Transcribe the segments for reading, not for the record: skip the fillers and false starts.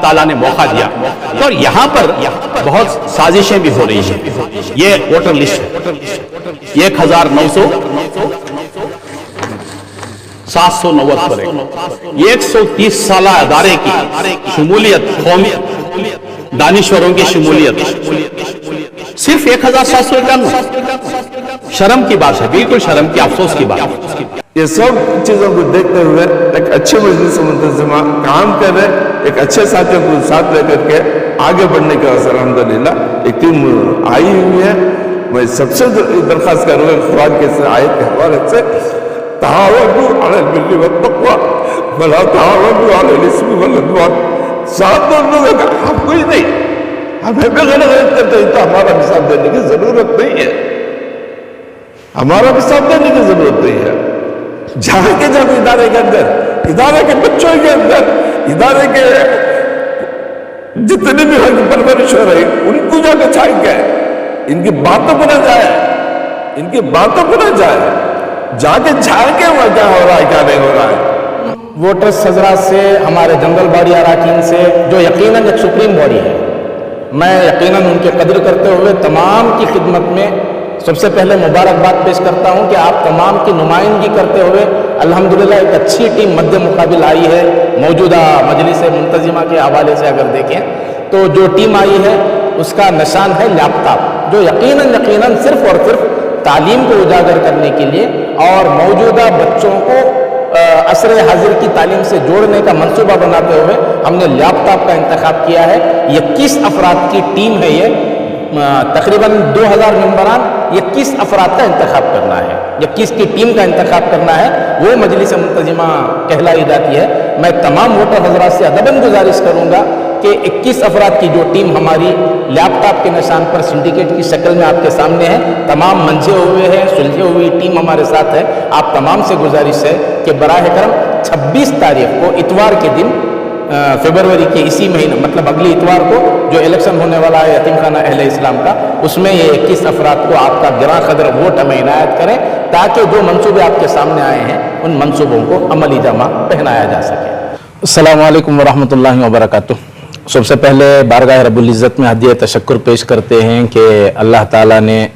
ताला ने मौका दिया। तो यहाँ पर बहुत साजिशें भी हो रही हैं। ये वोटर लिस्ट है, 19,790 पर 130 साल अदारे की शमूलियत, कौमी दानिश्वरों की शमूलियत, सिर्फ 1,791। शर्म की बात है, बिल्कुल शर्म की, अफसोस की बात है। ये सब चीजों को देखते हुए एक अच्छे मजलिस मुंतज़िमा काम कर रहे, एक अच्छे साथियों को साथ लेकर के आगे बढ़ने का अल्हम्दुलिल्लाह एक टीम आई हुई है। मैं सबसे दरख्वास्त करूँगा कुरान के आयत के हवाले से, तावनु अलल बिर्रि वत्तक़वा वला तावनु अलल इस्मि वल उद्वान। साथ लोगों का हक कोई नहीं, हमें भी गलत करते हैं तो हमारा भी साथ देने की जरूरत नहीं है, हमारा भी साथ देने की जरूरत नहीं है। जाके जब इदारे के अंदर, इदारे के बच्चों के अंदर, इदारे के जितने भी हक परवरिश हो रही उनको जाके छाएंगे, इनकी बातों को न जाए, इनकी बातों को न जाए, जाके झांके वहां क्या हो रहा है क्या नहीं हो रहा है। वोटर्स हजरात से, हमारे जनरल बॉडी अरकान से, जो यकीनन एक सुप्रीम बॉडी है, मैं यकीनन उनके कदर करते हुए तमाम की खिदमत में सबसे पहले मुबारकबाद पेश करता हूं कि आप तमाम की नुमाइंदगी करते हुए अल्हम्दुलिल्लाह एक अच्छी टीम मद्दे मुकाबिल आई है। मौजूदा मजलिस मुंतज़िमा के हवाले से अगर देखें तो जो टीम आई है उसका निशान है लैपटॉप, जो यकीनन सिर्फ और सिर्फ तालीम को उजागर करने के लिए और मौजूदा बच्चों को असरे हाजिर की तालीम से जोड़ने का मंसूबा बनाते हुए हमने लैपटॉप का इंतखाब किया है। 21 अफराद की टीम है ये, तकरीबन 2000 मेंबरान, 21 अफराद का इंतखाब करना है, 21 की टीम का इंतखाब करना है, वो मजलिस मुंतज़िमा कहलाई जाती है। मैं तमाम वोटर हजरात से अदबन गुजारिश करूंगा कि 21 अफराद की जो टीम हमारी लैपटॉप के निशान पर सिंडिकेट की शक्ल में आपके सामने है, तमाम मंझे हुए हैं, सुलझे हुई टीम हमारे साथ है। आप तमाम से गुजारिश है कि बराह करम 26 तारीख को इतवार के दिन फरवरी के इसी महीने, मतलब अगली इतवार को जो इलेक्शन होने वाला है यतीम खाना अहले इस्लाम का, उसमें ये 21 अफराद को आपका गिरा कदर वोट हमें इनायत करें ताकि जो मंसूबे आपके सामने आए हैं उन मंसूबों को अमली जामा पहनाया जा सके। अस्सलामु अलैकुम वरहमतुल्लाहि वबरकातुह। सबसे पहले बारगाह रब्बुल इज़्ज़त में हदिया तशक्कुर पेश करते हैं कि अल्लाह ताला ने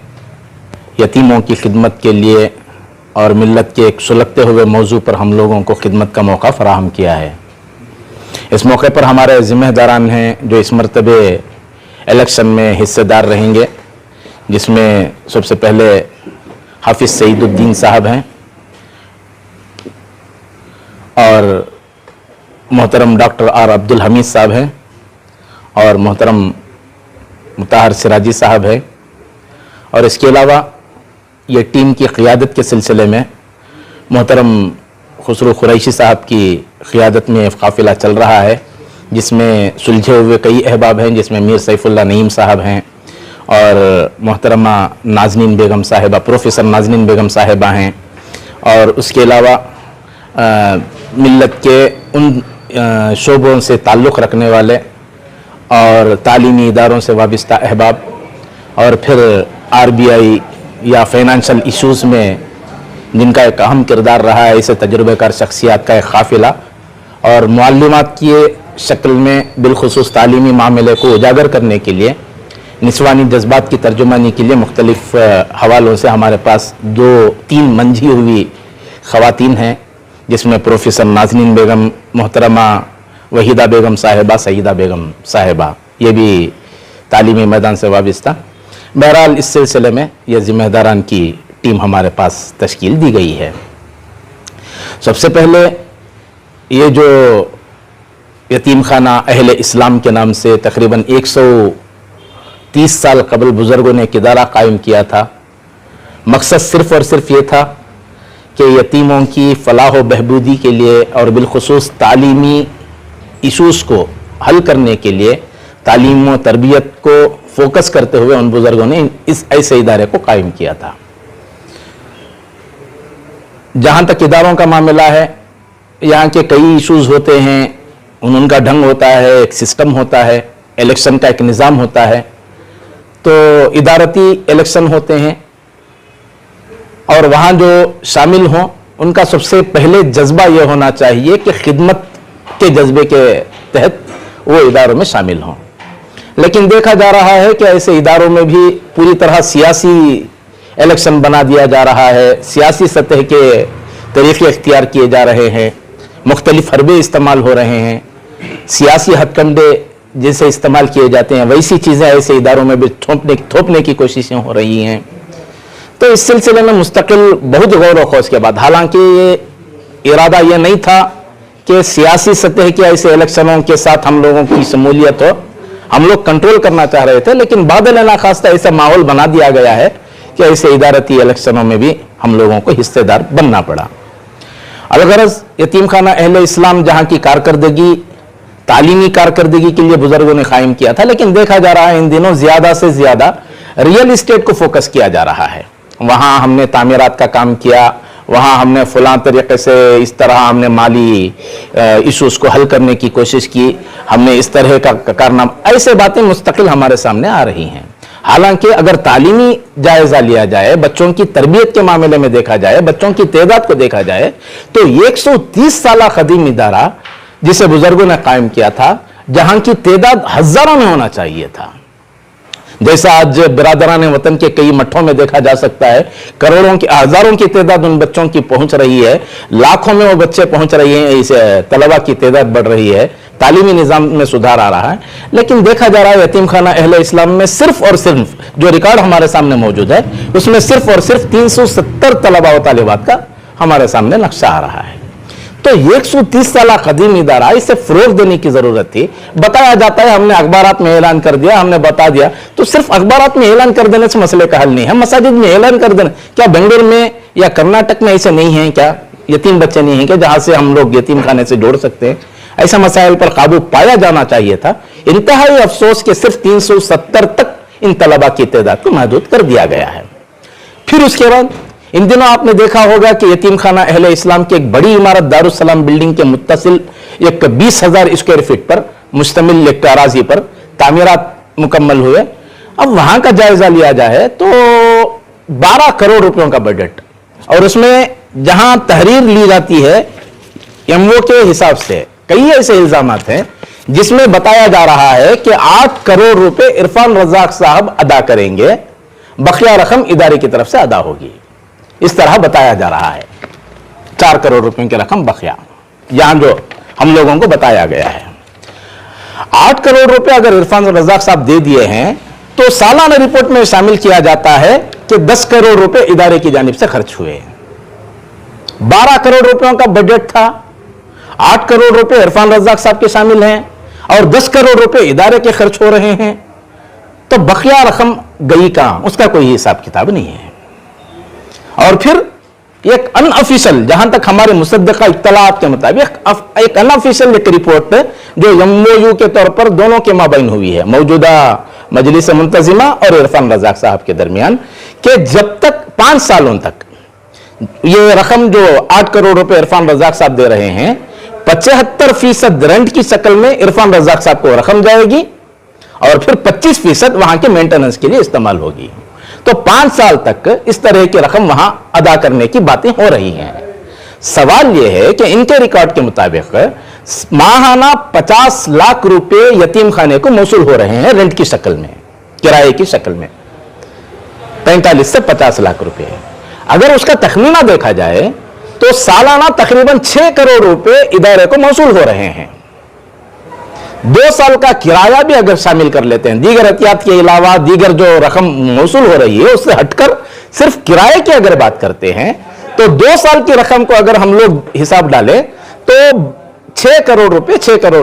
यतीमों की खिदमत के लिए और मिल्लत के एक सुलगते हुए मौजू पर हम लोगों को खिदमत का मौका फराहम किया है। इस मौके पर हमारे ज़िम्मेदारान हैं जो इस मरतबे इलेक्शन में हिस्सेदार रहेंगे, जिसमें सबसे पहले हाफिज़ सईदुद्दीन साहब हैं और मोहतरम डॉक्टर आर अब्दुल हमीद साहब हैं और मोहतरम मुताहर सिराजी साहब है। और इसके अलावा ये टीम की क़ियादत के सिलसिले में मोहतरम खुसरो कुरैशी साहब की क़ियादत में काफ़िला चल रहा है, जिसमें सुलझे हुए कई अहबाब हैं, जिसमें मीर सैफुल्लाह नईम साहब हैं और मोहतरमा नाज़नीन बेगम साहिबा, प्रोफेसर नाज़नीन बेगम साहिबा हैं। और उसके अलावा मिल्लत के उन शोबों से ताल्लुक़ रखने वाले और तालीमी इदारों से वाबस्ता अहबाब और फिर RBI या फाइनेंशियल इश्यूज़ में जिनका एक अहम किरदार रहा है, इसे तजुर्बेकार शख्सियात का एक काफ़िला और मुअल्लिमात की शक्ल में बिलखुसूस तालीमी मामले को उजागर करने के लिए, निस्वानी जज्बात की तर्जुमानी के लिए मुख्तलिफ हवालों से हमारे पास 2-3 मंझी हुई ख़वातीन हैं, जिसमें प्रोफेसर नाज़नीन बेगम, मोहतरमा वहीदा बेगम साहिबा, सईदा बेगम साहिबा, ये भी तालीमी मैदान से वाबस्ता। बहरहाल इस सिलसिले में ये ज़िम्मेदारान की टीम हमारे पास तश्कील दी गई है। सबसे पहले ये जो यतीम खाना अहले इस्लाम के नाम से तकरीबन 130 साल कबल बुज़ुर्गों ने एक इदारा कायम किया था। मकसद सिर्फ़ और सिर्फ ये था कि यतीमों की फ़लाह व बहबूदी के लिए और बिलखुसूस तालीमी इशूज़ को हल करने के लिए तालीम व तरबियत को फोकस करते हुए उन बुज़ुर्गों ने इस ऐसे इदारे को कायम किया था। जहाँ तक इदारों का मामला है, यहाँ के कई इशूज़ होते हैं, उनका ढंग होता है, एक सिस्टम होता है, इलेक्शन का एक निज़ाम होता है। तो इदारती इलेक्शन होते हैं और वहाँ जो शामिल हों उनका सबसे पहले जज्बा ये होना चाहिए कि खिदमत के जज्बे के तहत वो इदारों में शामिल हों। लेकिन देखा जा रहा है कि ऐसे इदारों में भी पूरी तरह सियासी इलेक्शन बना दिया जा रहा है, सियासी सतह के तरीके इख्तियार किए जा रहे हैं, मुख्तलिफ हरबे इस्तेमाल हो रहे हैं, सियासी हथकंडे जैसे इस्तेमाल किए जाते हैं वैसी चीज़ें ऐसे इदारों में भी थोपने की कोशिशें हो रही हैं। तो इस सिलसिले में मुस्तकिल बहुत गौर व खोज के बाद, हालांकि ये इरादा ये नहीं था कि सियासी सतह के ऐसे इलेक्शनों के साथ हम लोगों की शमूलियत हो, हम लोग कंट्रोल करना चाह रहे थे, लेकिन बादल नाखास्ता ऐसा माहौल बना दिया गया है कि ऐसे इदारती इलेक्शनों में भी हम लोगों को हिस्सेदार बनना पड़ा। अलगरज यतीम खाना अहले इस्लाम जहां की कारकर्दगी तालीमी कारकर्दगी के लिए बुजुर्गों ने कायम किया था, लेकिन देखा जा रहा है इन दिनों ज्यादा से ज्यादा रियल इस्टेट को फोकस किया जा रहा है। वहां हमने तामीरात का काम किया, वहां हमने फलां तरीके से इस तरह हमने माली इशूज को हल करने की कोशिश की, हमने इस तरह का कारनामा, ऐसे बातें मुस्तकिल हमारे सामने आ रही हैं। हालांकि अगर तालीमी जायजा लिया जाए, बच्चों की तरबियत के मामले में देखा जाए, बच्चों की तादाद को देखा जाए, तो 130 साल कदीम इदारा जिसे बुजुर्गों ने कायम किया था, जहां की तादाद हजारों में होना चाहिए था। जैसा आज बिरादरान वतन के कई मठों में देखा जा सकता है, करोड़ों की हजारों की तादाद उन बच्चों की पहुंच रही है, लाखों में वो बच्चे पहुंच रहे हैं, इसे तलबा की तादाद बढ़ रही है, तालीमी निजाम में सुधार आ रहा है। लेकिन देखा जा रहा है यतीम खाना अहले इस्लाम में सिर्फ और सिर्फ जो रिकॉर्ड हमारे सामने मौजूद है उसमें सिर्फ और सिर्फ 370 तलबा व तालिबात का हमारे सामने नक्शा आ रहा है। तो 130 साल कदीम इदारा, इसे फरोग देने की जरूरत थी। बताया जाता है हमने अखबारात में ऐलान कर दिया, हमने बता दिया, तो सिर्फ अखबारात में ऐलान कर देने से मसले का हल नहीं है। मसाजिद में ऐलान कर देना, क्या बेंगलुरु में या कर्नाटक में ऐसे नहीं है क्या, यतीम बच्चे नहीं है क्या जहां से हम लोग यतीम खाने से जोड़ सकते हैं? ऐसा मसाइल पर काबू पाया जाना चाहिए था। इंतहाई अफसोस के सिर्फ 370 तक इन तलबा की तादाद को महदूद कर दिया गया है। फिर उसके बाद इन दिनों आपने देखा होगा कि यतीम खाना अहले इस्लाम की एक बड़ी इमारत दारुस्सलाम बिल्डिंग के मुत्तसिल एक 20,000 स्क्वायर फीट पर मुश्तमिल एक अराजी पर तामीरात मुकम्मल हुए। अब वहां का जायजा लिया जाए तो 12 करोड़ रुपयों का बजट, और उसमें जहां तहरीर ली जाती है एमओ के हिसाब से कई ऐसे इल्जामात हैं जिसमें बताया जा रहा है कि 8 करोड़ रुपए इरफान रज़ाक साहब अदा करेंगे, बकिया रकम इदारे की तरफ से अदा होगी। इस तरह बताया जा रहा है 4 करोड़ रुपए की रकम बकिया, यहां जो हम लोगों को बताया गया है। 8 करोड़ रुपए अगर इरफान रज़ाक साहब दे दिए हैं तो सालाना रिपोर्ट में शामिल किया जाता है कि 10 करोड़ रुपए इदारे की जानिब से खर्च हुए। 12 करोड़ रुपयों का बजट था, 8 करोड़ रुपए इरफान रज़ाक साहब के शामिल हैं और 10 करोड़ रुपए इदारे के खर्च हो रहे हैं, तो बकिया रकम गई कहां, उसका कोई हिसाब किताब नहीं है। और फिर एक अनऑफिशियल, जहां तक हमारे मुसद्दका इत्तलात के मुताबिक एक अनऑफिशियल एक रिपोर्ट जो एमओयू के तौर पर दोनों के माबैन हुई है, मौजूदा मजलिस मुंतजिमा और इरफान रज़ाक साहब के दरमियान, कि जब तक 5 सालों तक ये रकम जो 8 करोड़ रुपए इरफान रज़ाक साहब दे रहे हैं, 75% रेंट की शक्ल में इरफान रज़ाक साहब को रकम जाएगी और फिर 25% वहां के मेंटेनेंस के लिए इस्तेमाल होगी। तो 5 साल तक इस तरह की रकम वहां अदा करने की बातें हो रही हैं। सवाल यह है कि इनके रिकॉर्ड के मुताबिक माहाना 50 लाख रुपए यतीम खाने को मौसूल हो रहे हैं रेंट की शक्ल में, किराए की शक्ल में 45 से 50 लाख रुपए। अगर उसका तखमीना देखा जाए तो सालाना तकरीबन 6 करोड़ रुपए इदारे को मौसूल हो रहे हैं। 2 साल का किराया भी अगर शामिल कर लेते हैं, दीगर एहतियात के अलावा दीगर जो रकम मौसूल हो रही है उससे हटकर सिर्फ किराए की अगर बात करते हैं तो 2 साल की रकम को अगर हम लोग हिसाब डालें तो 6 करोड़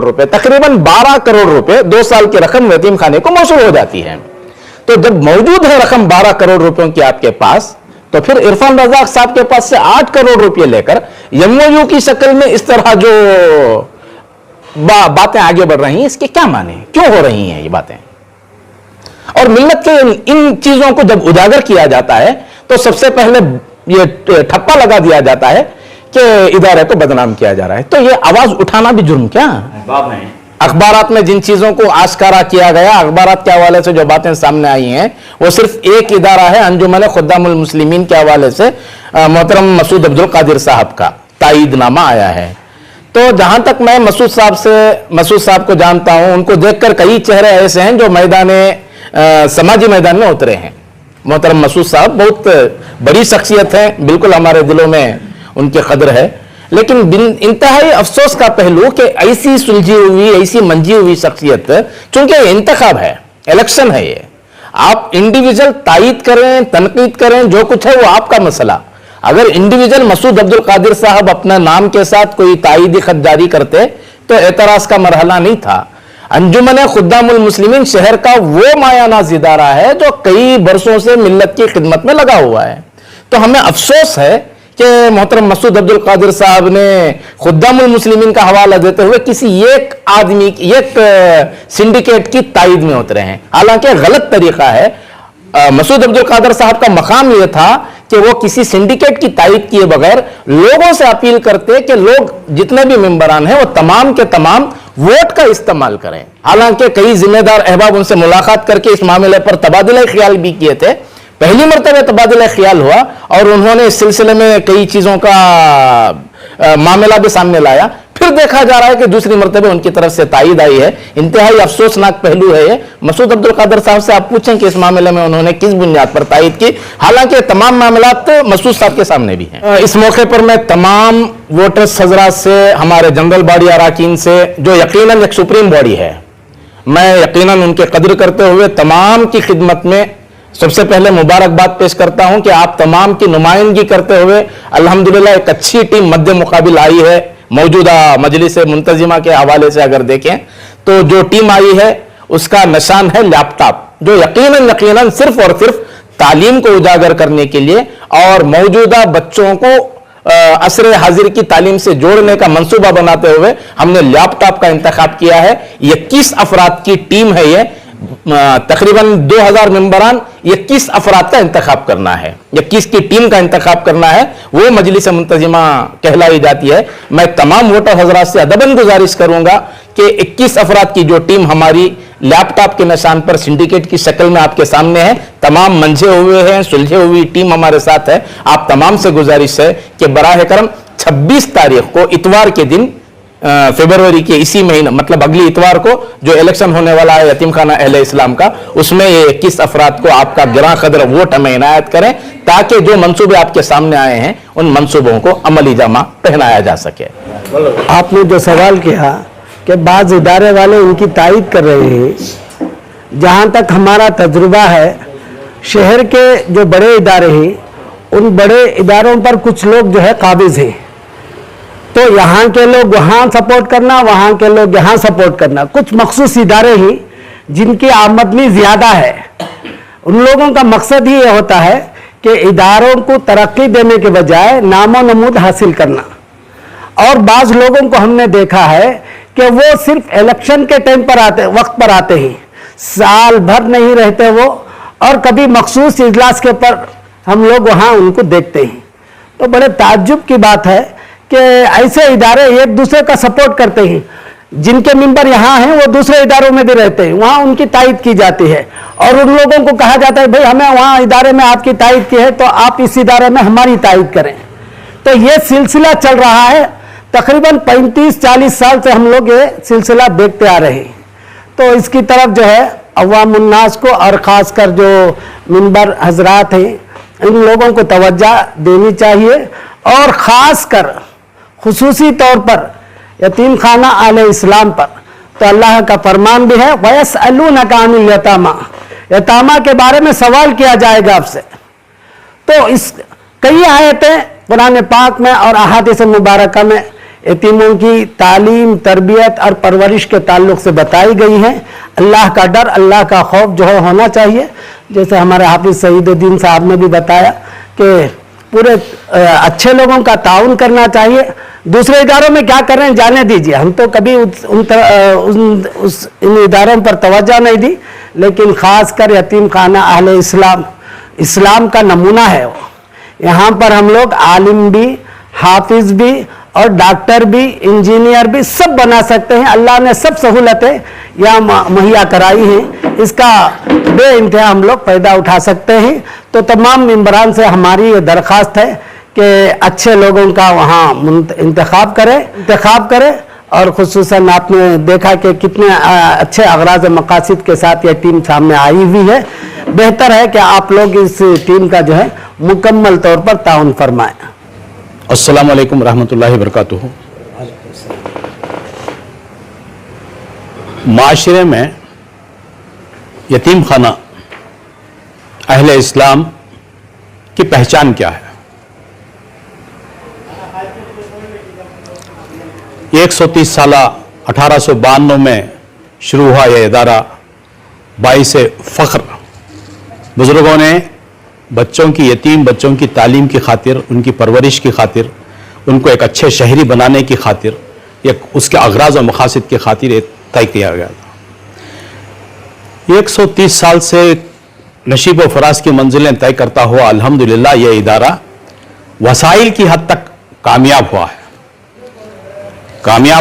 रुपए तकरीबन 12 करोड़ रुपए 2 साल की रकम यतीम खाने को मौसूल हो जाती है। तो जब मौजूद है रकम 12 करोड़ रुपयों की आपके पास, तो फिर इरफान रज़ाक साहब के पास से 8 करोड़ रुपए लेकर एमओयू की शक्ल में इस तरह जो बातें आगे बढ़ रही हैं, इसके क्या माने, क्यों हो रही हैं ये बातें? और मिल्लत के इन चीजों को जब उजागर किया जाता है तो सबसे पहले ये ठप्पा लगा दिया जाता है कि इदारे को बदनाम किया जा रहा है। तो ये आवाज उठाना भी जुर्म क्या? अखबारात में जिन चीजों को आश्कारा किया गया, अखबारात के हवाले से जो बातें सामने आई हैं, वो सिर्फ एक इदारा है, अंजुमन खुद्दामुल मुस्लिमीन के हवाले से मोहतरम मसूद अब्दुल कादिर साहब का तायीदनामा आया है। तो जहां तक मैं मसूद साहब को जानता हूं, उनको देखकर कई चेहरे ऐसे हैं जो समाजी मैदान में उतरे हैं। मोहतरम मसूद साहब बहुत बड़ी शख्सियत है, बिल्कुल हमारे दिलों में उनकी कदर है, लेकिन इंतहाई अफसोस का पहलू कि ऐसी सुलझी हुई, ऐसी मंजी हुई शख्सियत, चूंकि इंतखाब है, इलेक्शन है, ये आप इंडिविजुअल तायीद करें, तनकीद करें, जो कुछ है वो आपका मसला। अगर इंडिविजुअल मसूद अब्दुल कादिर साहब अपना नाम के साथ कोई तायीदी खत जारी करते तो एतराज का मरहला नहीं था। अंजुमन खुद्दामुल मुस्लिमीन शहर का वो मायानाज इदारा है जो कई बरसों से मिल्लत की खिदमत में लगा हुआ है। तो हमें अफसोस है कि मोहतरम मसूद अब्दुल कादिर साहब ने खुद्दामुल मुस्लिमीन का हवाला देते हुए किसी एक आदमी, एक सिंडिकेट की तायीद में उतरे हैं, हालांकि गलत तरीका है। मसूद अब्दुल कादिर साहब का मकाम यह था कि वो किसी सिंडिकेट की तायीद किए बगैर लोगों से अपील करते कि लोग जितने भी मेंबरान हैं वो तमाम के तमाम वोट का इस्तेमाल करें। हालांकि कई जिम्मेदार अहबाब उनसे मुलाकात करके इस मामले पर तबादला ख्याल भी किए थे। पहली मरतबा तबादला ख्याल हुआ और उन्होंने इस सिलसिले में कई चीजों का मामला भी सामने लाया। फिर देखा जा रहा है कि दूसरी मरतबा उनकी तरफ से तायीद आई है। इंतहाई अफसोसनाक पहलू है ये। मसूद अब्दुल कादिर साहब से आप पूछें कि इस मामले में उन्होंने किस बुनियाद पर तायीद की, हालांकि तमाम मामला तो मसूद साहब के सामने भी हैं। इस मौके पर मैं तमाम वोटर्स हजरात से, हमारे जनरल बॉडी अराकीन से, जो यकीनन एक सुप्रीम बॉडी है, मैं यकीनन उनके कदर करते हुए तमाम की खिदमत में सबसे पहले मुबारकबाद पेश करता हूं कि आप तमाम की नुमाइंदगी करते हुए अल्हम्दुलिल्लाह एक अच्छी टीम मध्य मुकाबिल आई है। मौजूदा मजलिस मुंतजिमा के हवाले से अगर देखें तो जो टीम आई है उसका निशान है लैपटॉप, जो यकीनन सिर्फ और सिर्फ तालीम को उजागर करने के लिए और मौजूदा बच्चों को असर हाजिर की तालीम से जोड़ने का मंसूबा बनाते हुए हमने लैपटॉप का इंतखाब किया है। 21 अफराद की टीम है ये, तकरीबन 2000 मेंबरान, 21 अफराद का इंतखाब करना है, 21 की टीम का इंतखाब करना है, वो मजलिस मुंतजिमा कहलाई जाती है। मैं तमाम वोटर हजरात से अदबन गुजारिश करूंगा कि 21 अफराद की जो टीम हमारी लैपटॉप के निशान पर सिंडिकेट की शक्ल में आपके सामने है, तमाम मंझे हुए हैं, सुलझे हुई टीम हमारे साथ है। आप तमाम से गुजारिश है कि बराह करम 26 तारीख को इतवार के दिन फरवरी के इसी महीने, मतलब अगली इतवार को जो इलेक्शन होने वाला है यतीम खाना अहले इस्लाम का, उसमें ये 21 अफराद को आपका गिरां कदर वोट हमें इनायत करें ताकि जो मंसूबे आपके सामने आए हैं उन मंसूबों को अमली जामा पहनाया जा सके। आपने जो सवाल किया कि बाज़ इदारे वाले इनकी तायीद कर रहे हैं, जहाँ तक हमारा तजुर्बा है, शहर के जो बड़े इदारे हैं उन बड़े इदारों पर कुछ लोग जो है काबिज हैं, तो यहाँ के लोग वहाँ सपोर्ट करना, वहाँ के लोग यहाँ सपोर्ट करना। कुछ मखसूस इदारे ही जिनकी आमदनी ज़्यादा है, उन लोगों का मकसद ही ये होता है कि इदारों को तरक्की देने के बजाय नामो नमूद हासिल करना। और बाज़ लोगों को हमने देखा है कि वो सिर्फ इलेक्शन के टाइम पर वक्त पर आते ही, साल भर नहीं रहते वो, और कभी मखसूस इजलास के पर हम लोग वहाँ उनको देखते हैं। तो बड़े ताज्जुब की बात है कि ऐसे इदारे एक दूसरे का सपोर्ट करते हैं। जिनके मेंबर यहाँ हैं वो दूसरे इदारों में भी रहते हैं, वहाँ उनकी तायीद की जाती है और उन लोगों को कहा जाता है भाई हमें वहाँ इदारे में आपकी तायीद की है तो आप इस इदारे में हमारी तायीद करें। तो ये सिलसिला चल रहा है, तकरीबन 35-40 साल से हम लोग ये सिलसिला देखते आ रहे हैं। तो इसकी तरफ जो है अवामुन्नास को और ख़ासकर जो मेंबर हजरात हैं इन लोगों को तवज्जो देनी चाहिए, और ख़ासकर खुसूसी तौर पर यतीम खाना आले इस्लाम पर। तो अल्लाह का फरमान भी है वयसअलूनका अनिल यतामा, यतामा के बारे में सवाल किया जाएगा आपसे। तो इस कई आयतें कुरान पाक में और अहादीस मुबारका में यतीमों की तालीम, तरबियत और परवरिश के ताल्लुक से बताई गई हैं। अल्लाह का डर, अल्लाह का खौफ जो है होना चाहिए। जैसे हमारे हाफिज सईदुद्दीन साहब ने भी बताया कि पूरे अच्छे लोगों का ताउन करना चाहिए। दूसरे इदारों में क्या कर रहे हैं जाने दीजिए, हम तो कभी इन इदारों पर तवज्जो नहीं दी, लेकिन ख़ासकर यतीम खाना अहले इस्लाम, इस्लाम का नमूना है वो। यहाँ पर हम लोग आलिम भी, हाफिज भी और डॉक्टर भी, इंजीनियर भी सब बना सकते हैं। अल्लाह ने सब सहूलतें यहाँ मुहैया कराई हैं, इसका बे इंतहा हम लोग फ़ायदा उठा सकते हैं। तो तमाम मेंबरान से हमारी ये दरख्वास्त है कि अच्छे लोगों का वहाँ इंतखाब करे और खुसूसन आपने देखा कि कितने अच्छे अगराज मकासद के साथ ये टीम सामने आई हुई है। बेहतर है कि आप लोग इस टीम का जो है मुकम्मल तौर पर ताउन फरमाएं। अस्सलाम वालेकुम रहमतुल्लाहि बरकातुहू। माशरे में यतीम खाना अहले इस्लाम की पहचान क्या है? 130 साल 1892 में शुरू हुआ यह इदारा बाइस फ़ख्र बुज़ुर्गों ने बच्चों की यतीम बच्चों की तालीम की खातिर, उनकी परवरिश की खातिर, उनको एक अच्छे शहरी बनाने की खातिर, एक उसके अगराज और मकासद की खातिर एक तय किया गया था। 130 साल से नशीब व फराज की मंजिलें तय करता हुआ अल्हम्दुलिल्लाह यह इदारा वसाइल की हद तक कामयाब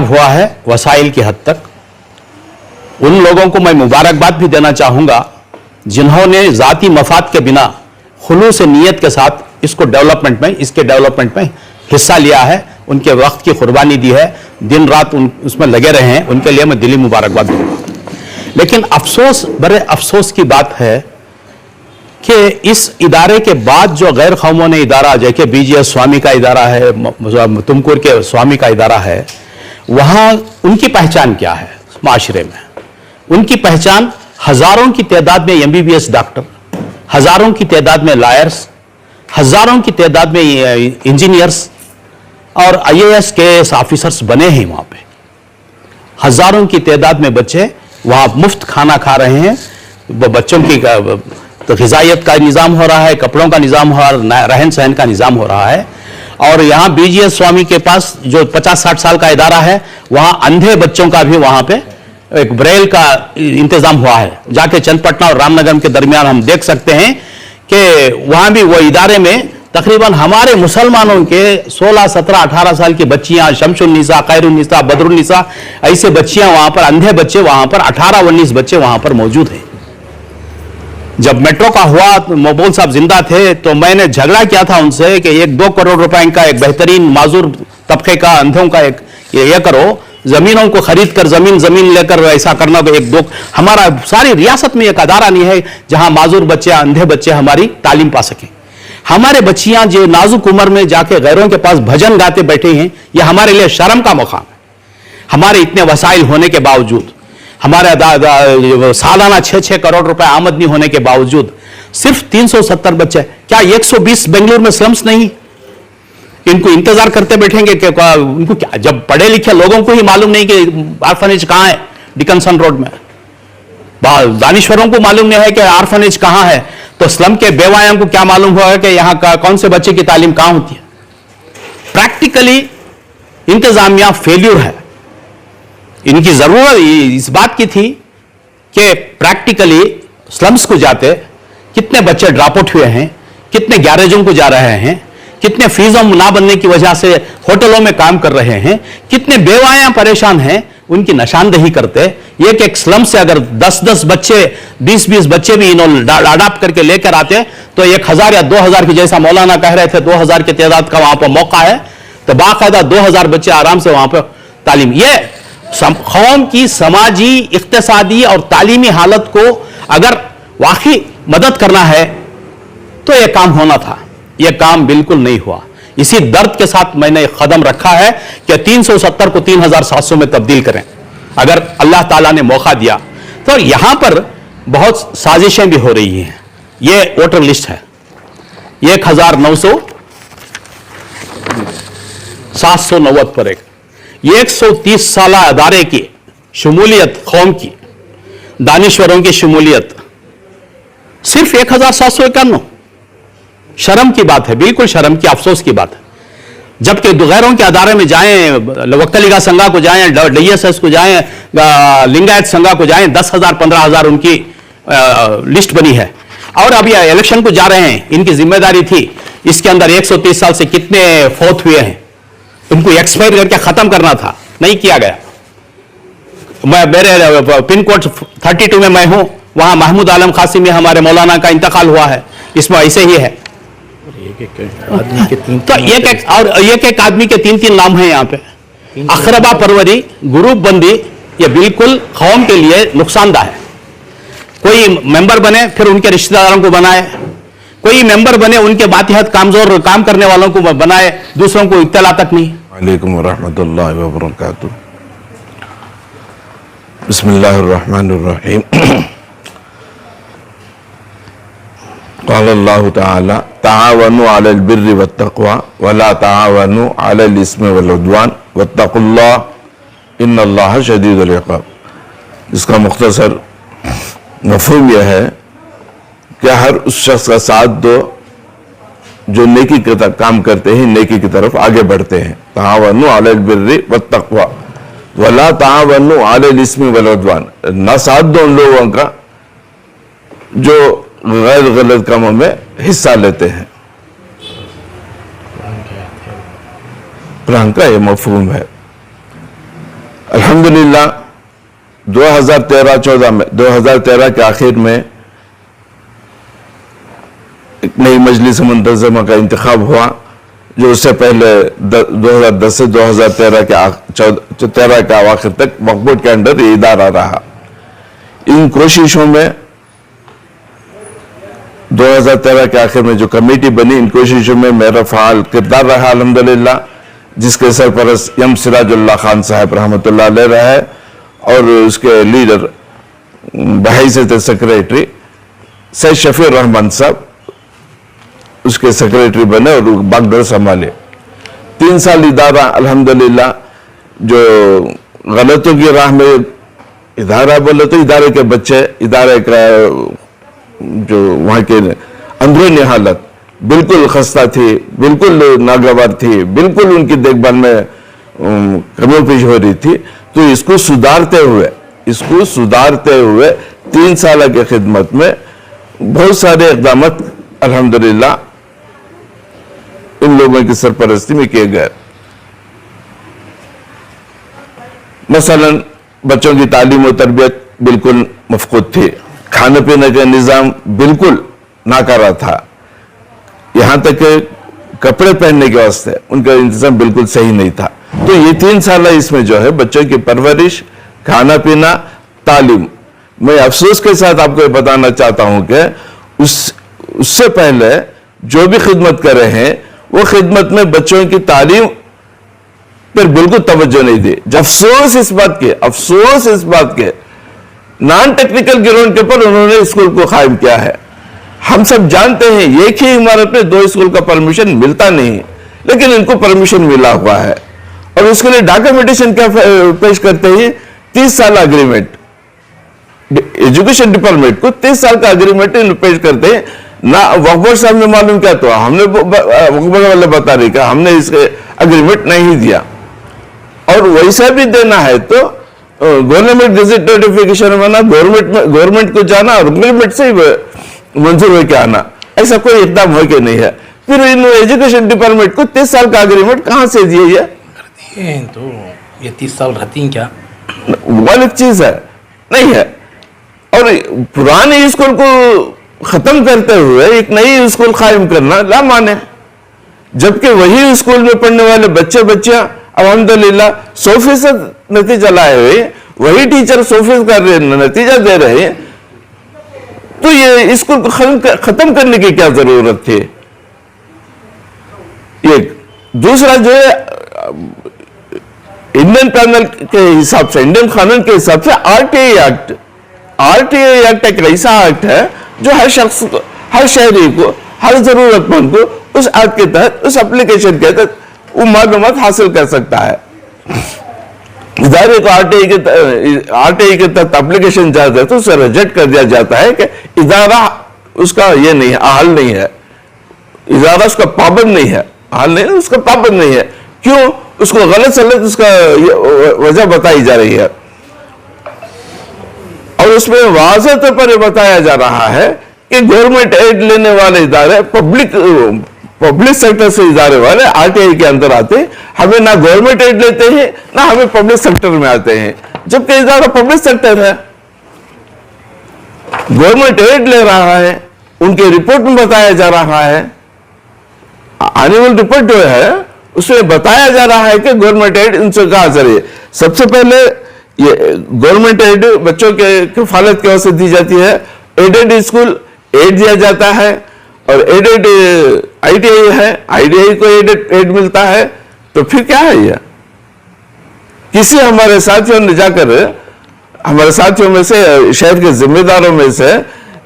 हुआ है वसाइल की हद तक। उन लोगों को मैं मुबारकबाद भी देना चाहूँगा जिन्होंने ज़ाती मफाद के बिना खुलूस नीयत के साथ इसके डेवलपमेंट में हिस्सा लिया है, उनके वक्त की कुर्बानी दी है, दिन रात उसमें लगे रहे हैं, उनके लिए मैं दिली मुबारकबाद दूंगा। लेकिन अफसोस, बड़े अफसोस की बात है कि इस इदारे के बाद जो गैर कौमों ने इदारा, जैसे BGS स्वामी का इदारा है, तुमकुर के स्वामी का इदारा है, वहाँ उनकी पहचान क्या है माशरे में? उनकी पहचान हजारों की तादाद में MBBS डॉक्टर, हजारों की तादाद में लॉयर्स, हजारों की तादाद में इंजीनियर्स और IAS KS ऑफिसर्स बने हैं। वहाँ पे हजारों की तादाद में बच्चे वहाँ मुफ्त खाना खा रहे हैं, बच्चों की तो ग़िज़ाइयत का निज़ाम हो रहा है, कपड़ों का निज़ाम हो रहा है, रहन सहन का निज़ाम हो रहा है। और यहाँ BGS स्वामी के पास जो 50-60 साल का इदारा है, वहाँ अंधे बच्चों का भी वहाँ पे एक ब्रेल का इंतजाम हुआ है। जाके चंदपटना और रामनगर के दरमियान हम देख सकते हैं कि वहाँ भी वो इदारे में तकरीबन हमारे मुसलमानों के 16, 17, 18 साल की बच्चियाँ, शमसुन्निसा, खैरुन्निसा, बदरुन्निसा, ऐसे बच्चियाँ वहाँ पर, अंधे बच्चे वहाँ पर 18-19 बच्चे वहाँ पर मौजूद हैं। जब मेट्रो का हुआ तो मकबूल साहब जिंदा थे, तो मैंने झगड़ा किया था उनसे कि 1-2 करोड़ रुपए का एक बेहतरीन माजूर तबके का अंधों का एक ये करो, जमीनों को खरीद कर जमीन लेकर ऐसा करना। तो 1-2 हमारा सारी रियासत में एक अदारा नहीं है जहां माजूर बच्चे, अंधे बच्चे हमारी तालीम पा सकें। हमारे बच्चियां जो नाजुक उम्र में जाके गैरों के पास भजन गाते बैठे हैं, यह हमारे लिए शर्म का मकाम है। हमारे इतने वसाइल होने के बावजूद, हमारे सालाना 6-6 करोड़ रुपए आमदनी होने के बावजूद सिर्फ 370 बच्चे, क्या 120 बेंगलुरु में स्लम्स नहीं? इनको इंतजार करते बैठेंगे कि उनको क्या, जब पढ़े लिखे लोगों को ही मालूम नहीं कि आर्फनेज कहां है डिकंसन रोड में, दानिश्वरों को मालूम नहीं है कि आर्फनेज कहां है, तो स्लम के बेवायों को क्या मालूम होगा कि यहां कौन से बच्चे की तालीम कहां होती है? प्रैक्टिकली इंतजामिया फेल्यूर है। इनकी जरूरत इस बात की थी कि प्रैक्टिकली स्लम्स को जाते कितने बच्चे ड्रॉप आउट हुए हैं, कितने गैरेजों को जा रहे हैं, कितने फीसों ना बनने की वजह से होटलों में काम कर रहे हैं, कितने बेवायां परेशान हैं, उनकी निशानदेही करते। एक स्लम से अगर 10-10 बच्चे, 20-20 बच्चे भी इन्होंने अडॉप्ट करके लेकर आते तो 1000 या 2000 की, जैसा मौलाना कह रहे थे 2000 की तादाद का वहां पर मौका है, तो बाकायदा 2000 बच्चे आराम से वहां पर तालीम। ये कौम की समाजी, इक्तिसादी और तालीमी हालत को अगर वाकई मदद करना है तो यह काम होना था। यह काम बिल्कुल नहीं हुआ। इसी दर्द के साथ मैंने कदम रखा है कि 370 को 3700 में तब्दील करें, अगर अल्लाह ताला ने मौका दिया तो। यहां पर बहुत साजिशें भी हो रही हैं। यह वोटर लिस्ट है, 1900 790 पर 130 साल अदारे की शमूलियत, कौम की दानिश्वरों की शमूलियत, सिर्फ 1751। शर्म की बात है, बिल्कुल शर्म की, अफसोस की बात है। जबकि गैरों के अदारे में जाएं, वक्कलिगा संघा को जाएं, DSS को जाएं, लिंगायत संघा को जाएं, 10,000 15,000 उनकी लिस्ट बनी है। और अभी इलेक्शन को जा रहे हैं, इनकी जिम्मेदारी थी इसके अंदर 130 साल से कितने फौत हुए हैं उनको एक्सपायर करके खत्म करना था, नहीं किया गया। मैं मेरे पिन कोड 32 में मैं हूं, वहां महमूद आलम कासिमी हमारे मौलाना का इंतकाल हुआ है, इसमें ऐसे ही है। आदमी के तीन तो एक आदमी के 3 नाम हैं यहाँ पे। अखरबा परवरी, ग्रुप बंदी, ये बिल्कुल कौम के लिए नुकसानदा है। कोई मेंबर बने फिर उनके रिश्तेदारों को बनाए, कोई मेंबर बने उनके बातिहत कामजोर काम करने वालों को बनाए, दूसरों को इत्तला तक नहीं। वालेकुम रहमतुल्लाहि व बरकातुहू। बिस्मिल्लाहिर्रहमानिर्रहीम। क़ाल अल्लाहु तआला तआवनु अलल बिर्रि वत्तक़वा वला तआवनु अलल इस्मि वल उद्वान वत्तक़ुल्लाह इन्नल्लाह शदीदुल इक़ाब। इसका मुख्तसर मफ़हूम यह है कि हर उस शख्स का साथ दो जो नेकी के तरफ काम करते हैं, नेकी की तरफ आगे बढ़ते हैं। तआवनु अलल बिर्रि वत्तक़वा वला तआवनु अलल इस्मि वल उद्वान, ना साथ दो उन लोगों का जो गैर गलत कामों में हिस्सा लेते हैं। कुरान का ये मफहूम है। अल्हम्दुलिल्लाह 2013-14 में 2013 के आखिर में एक नई मजलिस मुंतज़िमा का इंतखाब हुआ, जो उससे पहले 2010 से 2013 के आखिर तक वक्फ के अंदर ये इदारा रहा। इन कोशिशों में 2013 के आखिर में जो कमेटी बनी, इन कोशिशों में मेरा फ़ाल किरदार रहा अल्हम्दुलिल्लाह, जिसके सरपरस्त एम सिराजुल्लाह खान साहब रहमतुल्लाह अलैह रहे और उसके लीडर बहैसियत सेक्रेटरी सैयद शफीर रहमान साहब उसके सेक्रेटरी बने और बागडोर संभाले। 3 साल इदारा अल्हम्दुलिल्लाह जो गलतों की राह में इदारा बोले तो इदारे के बच्चे, इदारे का जो वहाँ के अंदरूनी हालत बिल्कुल खस्ता थी, बिल्कुल नागवार थी, बिल्कुल उनकी देखभाल में कमी पेश हो रही थी। तो इसको सुधारते हुए 3 साल की खिदमत में बहुत सारे इक़दाम अल्हम्दुलिल्लाह इन लोगों की सरपरस्ती में किए गए। मसलन बच्चों की तालीम और तरबियत बिल्कुल मफकूद थी, खाने पीने का निज़ाम बिल्कुल नाकारा था, यहां तक कि कपड़े पहनने के वास्ते उनका इंतजाम बिल्कुल सही नहीं था। तो ये 3 साल इसमें जो है बच्चों की परवरिश, खाना पीना, तालीम, मैं अफसोस के साथ आपको ये बताना चाहता हूं कि उससे पहले जो भी खिदमत कर रहे हैं वो खिदमत में बच्चों की तालीम पर बिल्कुल तवज्जो नहीं दी। अफसोस इस बात के नॉन टेक्निकल ग्राउंड के ऊपर उन्होंने स्कूल को कायम किया है। हम सब जानते हैं एक ही इमारत में 2 स्कूल का परमिशन मिलता नहीं, लेकिन इनको परमिशन मिला हुआ है और उसके लिए डॉक्यूमेंटेशन क्या पेश करते हैं, 30 साल अग्रीमेंट, एजुकेशन डिपार्टमेंट को 30 साल का अग्रीमेंट पेश करते हैं ना। वक्फ बोर्ड साहब ने मालूम क्या, तो हमने वक्फ बोर्ड वाले बता रहे कि हमने इसके अग्रीमेंट नहीं दिया, और वैसा भी देना है तो गवर्नमेंट गेजेट नोटिफिकेशन बना, गवर्नमेंट को जाना और गवर्नमेंट से मंजूर होकर आना, ऐसा कोई इकदाम हो के नहीं है। फिर इन एजुकेशन डिपार्टमेंट को 30 साल का अग्रीमेंट कहां से दिए तो ये 30 साल रहती हैं क्या? वो अलग चीज है, नहीं है। और पुराने स्कूल को खत्म करते हुए एक नई स्कूल कायम करना ला माने, जबकि वही स्कूल में पढ़ने वाले बच्चियां अल्हम्दुलिल्लाह 100% नतीजा लाए हुए, वही टीचर 100% कर रहे नतीजा दे रहे हैं, तो ये स्कूल को खत्म करने की क्या जरूरत थी? एक दूसरा जो है इंडियन पैनल के हिसाब से, इंडियन कानून के हिसाब से आरटीआई एक्ट एक ऐसा एक्ट है जो हर शख्स को, हर शहरी को, हर जरूरतमंद को उस एक्ट के तहत, उस एप्लीकेशन के तहत वो मालूमात हासिल कर सकता है। इदारे को आरटीआई के तहत एप्लीकेशन जाता है तो उसे रिजेक्ट कर दिया जाता है कि इदारा उसका ये नहीं है, अहल नहीं है, इदारा उसका पाबंद नहीं है, अहल नहीं है, उसका पाबंद नहीं है। क्यों? उसको गलत सलत उसका वजह बताई जा रही है और उसमें वाज़ेह तौर पर बताया जा रहा है कि गवर्नमेंट एड लेने वाले इदारे, पब्लिक सेक्टर से इदारे वाले आरटीआई के अंदर आते हैं, हमें ना गवर्नमेंट एड लेते हैं ना हमें पब्लिक सेक्टर में आते हैं, जबकि इदारा पब्लिक सेक्टर है, गवर्नमेंट एड ले रहा है, उनके रिपोर्ट में बताया जा रहा है एनुअल रिपोर्ट जो है उसमें बताया जा रहा है कि गवर्नमेंट एड इनसे कहा जा रही है। सबसे पहले ये गवर्नमेंट एड बच्चों के किफालत की ओर से दी जाती है, एडेड स्कूल एड दिया जाता है, और एडेड आईटीआई है, आईटीआई को एड मिलता है। तो फिर क्या है ये? किसी हमारे साथियों ने जाकर, हमारे साथियों में से, शहर के जिम्मेदारों में से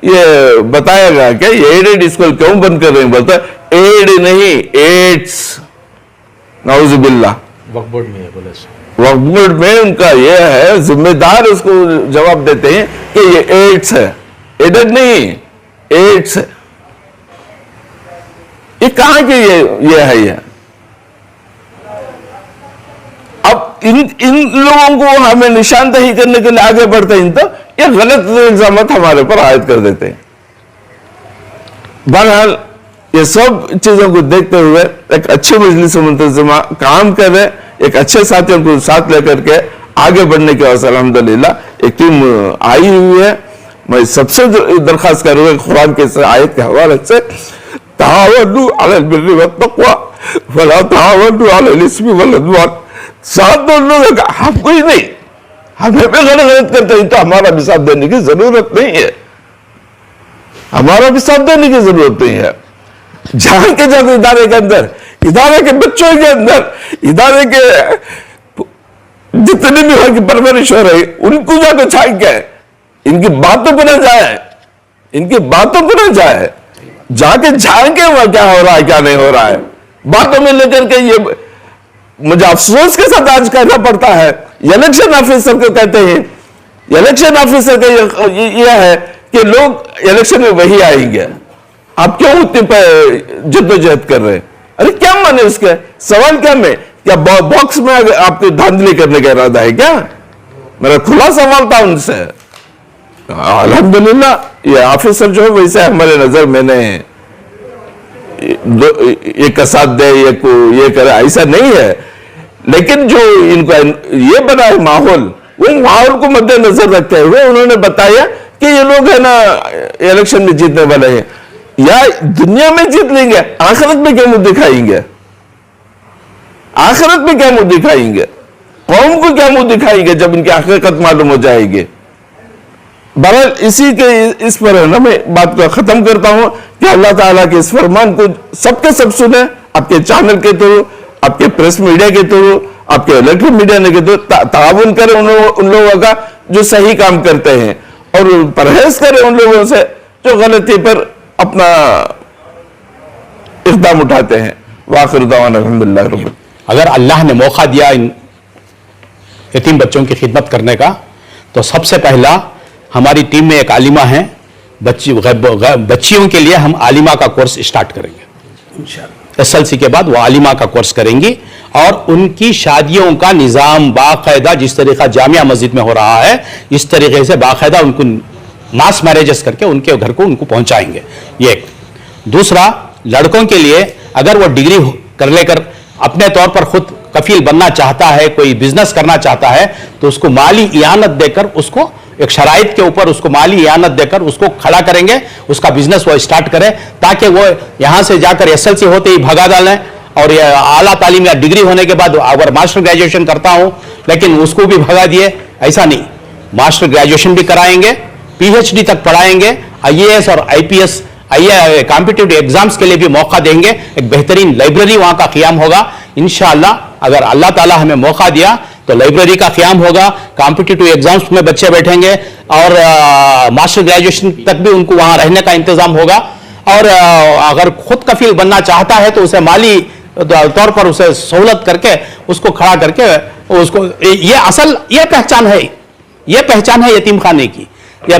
ये बताया गया कि ये एडेड स्कूल क्यों बंद कर रहे हैं? बोलते एड नहीं, एड्स, नाउजुबिल्लाह। वक्फ बोर्ड में है बोले वक्फ बोर्ड में उनका ये है, जिम्मेदार उसको जवाब देते हैं कि ये एड्स है, एडेड नहीं, एड्स है। ये कहां की ये है ये? अब इन लोगों को हमें निशानदही करने के लिए आगे बढ़ते हैं तो ये गलत इल्जाम हमारे पर आयद कर देते हैं। बहरहाल ये सब चीजों को देखते हुए एक अच्छे मजलिस मुंतज़िमा काम कर रहे, एक अच्छे साथियों को साथ लेकर के आगे बढ़ने के वास्ते अल्हम्दुलिल्लाह एक टीम आई हुई है। मैं सबसे दरखास्त करूंगा कुरान के आयत के हवाले से, तावनु अलल बिर्रि वत्तक़वा वला तावनु अलल इस्मि वल उद्वान। साथ दोनों का हम कोई नहीं, हमें भी गलत करते हैं तो हमारा भी साथ देने की जरूरत नहीं है, हमारा भी साथ देने की जरूरत नहीं है। जहां के जब इदारे के अंदर, इदारे के बच्चों के अंदर, इदारे के जितने भी वहां की परवरिश हो रही उनको जाकर छाक के इनकी बातों पर न जाए, इनकी बातों पर न जाए, जाके झांके वहां क्या हो रहा है क्या नहीं हो रहा है। बातों में लेकर के ये मुझे अफसोस के साथ आज कहना पड़ता है, इलेक्शन ऑफिसर को कहते हैं, इलेक्शन ऑफिसर का यह है कि लोग इलेक्शन में वही आएंगे, आप क्यों उतनी जद्दोजहद कर रहे हैं? अरे क्या माने इसके सवाल? क्या में क्या बॉक्स में आपको धांधली करने का इरादा है क्या? मेरा खुला सवाल था उनसे। अल्हम्दुलिल्लाह ये ऑफिसर जो है वैसे हमारे नजर में नहीं है, ये कसाद दे ये करे ऐसा नहीं है, लेकिन जो इनको ये बना है माहौल, वो माहौल को मद्देनजर रखते हुए उन्होंने बताया कि ये लोग है ना इलेक्शन में जीतने वाले हैं, या दुनिया में जीत लेंगे, आखिरत में क्या मुंह दिखाएंगे? आखिरत में क्या मुंह दिखाएंगे? कौम को क्या मुंह दिखाएंगे जब इनकी हकीकत मालूम हो जाएगी? बहरहाल इसी के इस पर है ना मैं बात को खत्म करता हूं कि अल्लाह ताला के इस फरमान को सबके सब सुने, आपके चैनल के थ्रू, आपके प्रेस मीडिया के थ्रू, आपके इलेक्ट्रिक मीडिया के थ्रू ताउन करें उन लोगों का जो सही काम करते हैं, और परहेज करें उन लोगों से जो गलती पर अपना इक़दाम उठाते हैं। वाखिर दावाना अल्हम्दुलिल्लाह रब्बिल। अगर अल्लाह ने मौका दिया इन यतीम बच्चों की खिदमत करने का, तो सबसे पहला हमारी टीम में एक आलिमा है, बच्चियों के लिए हम आलिमा का कोर्स स्टार्ट करेंगे इंशाअल्लाह। एसएलसी के बाद वो आलिमा का कोर्स करेंगी, और उनकी शादियों का निज़ाम बाकायदा जिस तरीका जामिया मस्जिद में हो रहा है, इस तरीके से बाकायदा उनको मास मैरिजेस करके उनके घर को उनको पहुंचाएंगे। ये एक। दूसरा, लड़कों के लिए अगर वो डिग्री कर लेकर अपने तौर पर खुद कफील बनना चाहता है, कोई बिजनेस करना चाहता है, तो उसको माली इयानत देकर, उसको एक शराइत के ऊपर उसको माली इयानत देकर उसको खड़ा करेंगे, उसका बिजनेस वो स्टार्ट करे, ताकि वो यहां से जाकर एसएलसी होते ही भगा डालें, और ये आला तालीम या डिग्री होने के बाद अगर मास्टर ग्रेजुएशन करता हूं लेकिन उसको भी भगा दिए, ऐसा नहीं। मास्टर ग्रेजुएशन भी कराएंगे, पीएचडी तक पढ़ाएंगे, आईएएस और आईपीएस कॉम्पिटिटिव एग्जाम्स के लिए भी मौका देंगे। एक बेहतरीन लाइब्रेरी वहां का क़याम होगा इंशाअल्लाह। अगर अल्लाह ताला हमें मौका दिया तो लाइब्रेरी का क़याम होगा, कॉम्पिटिटिव एग्जाम्स में बच्चे बैठेंगे, और मास्टर ग्रेजुएशन तक भी उनको वहां रहने का इंतजाम होगा। और अगर खुद कफील बनना चाहता है तो उसे माली तौर पर उसे सहूलत करके उसको खड़ा करके उसको, ये पहचान है, ये पहचान है यतीम खाने की। या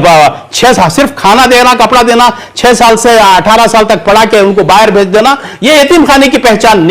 6 साल सिर्फ खाना देना, कपड़ा देना, 6 साल से 18 साल तक पढ़ा के उनको बाहर भेज देना, ये यतीम खाने की पहचान नहीं।